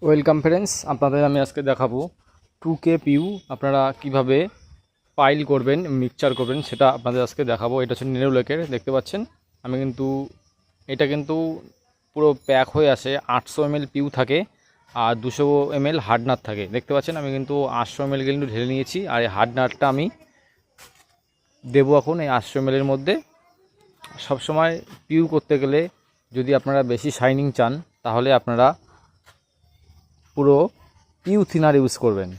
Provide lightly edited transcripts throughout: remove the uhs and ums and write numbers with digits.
Welcome friends, আপনাদের আমি আজকে দেখাবো 2K পিউ আপনারা কিভাবে পাইল করবেন, মিক্সচার করবেন সেটা আপনাদের আজকে দেখাবো। এটা হচ্ছে নেরোলেকের, দেখতে পাচ্ছেন। আমি কিন্তু এটা কিন্তু পুরো প্যাক হয়ে আসে। 800 ml পিউ থাকে আর 200 ml হার্ডনার থাকে, দেখতে পাচ্ছেন। আমি কিন্তু 800 ml কিন্তু ঢেলে নিয়েছি আর এই হার্ডনারটা আমি দেবো এখন এই 800 ml এর মধ্যে। সবসময় পিউ করতে গেলে যদি আপনারা বেশি শাইনিং চান তাহলে আপনারা পুরো পিউ থিনার ইউজ করবেন।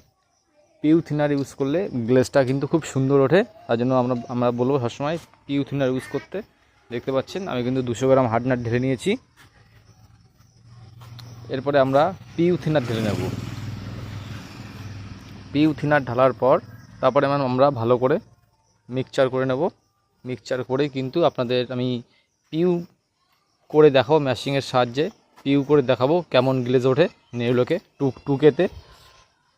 পিউ থিনার ইউজ করলে গ্লেজটা কিন্তু খুব সুন্দর ওঠে। তার জন্য আমরা বলবো সবসময় পিউ থিনার ইউজ করতে। দেখতে পাচ্ছেন আমি কিন্তু 200 গ্রাম হার্ডনার ঢেলে নিয়েছি। এরপরে আমরা পিউ থিনার ঢেলে নেব। পিউ থিনার ঢালার পর তারপরে আমরা ভালো করে মিক্সচার করে নেব। মিক্সচার করে কিন্তু আপনাদের আমি পিউ করে দেখাবো, ম্যাশিংয়ের সাহায্যে পিউ করে দেখাবো কেমন গ্লেজ ওঠে নেরোলেকে 2Kতে।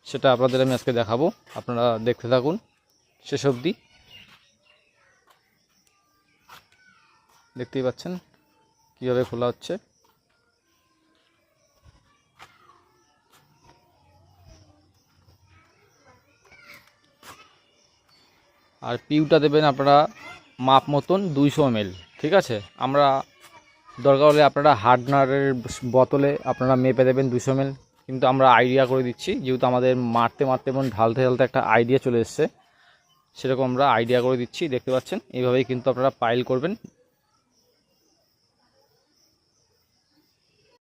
সেটা আপনাদের আমি আজকে দেখাবো, আপনারা দেখতে থাকুন শেষ অবধি। দেখতেই পাচ্ছেন কীভাবে খোলা হচ্ছে। আর পিউটা দেবেন আপনারা মাপ মতন 200 ml, ঠিক আছে। আমরা দরকার হলে আপনারা হার্ডনারের বোতলে আপনারা মেপে দেবেন 200 ml, কিন্তু আমরা আইডিয়া করে দিচ্ছি, যেহেতু আমাদের মারতে মারতে এবং ঢালতে ঢালতে একটা আইডিয়া চলে এসছে, সেরকম আমরা আইডিয়া করে দিচ্ছি। দেখতে পাচ্ছেন এইভাবেই কিন্তু আপনারা পাইল করবেন।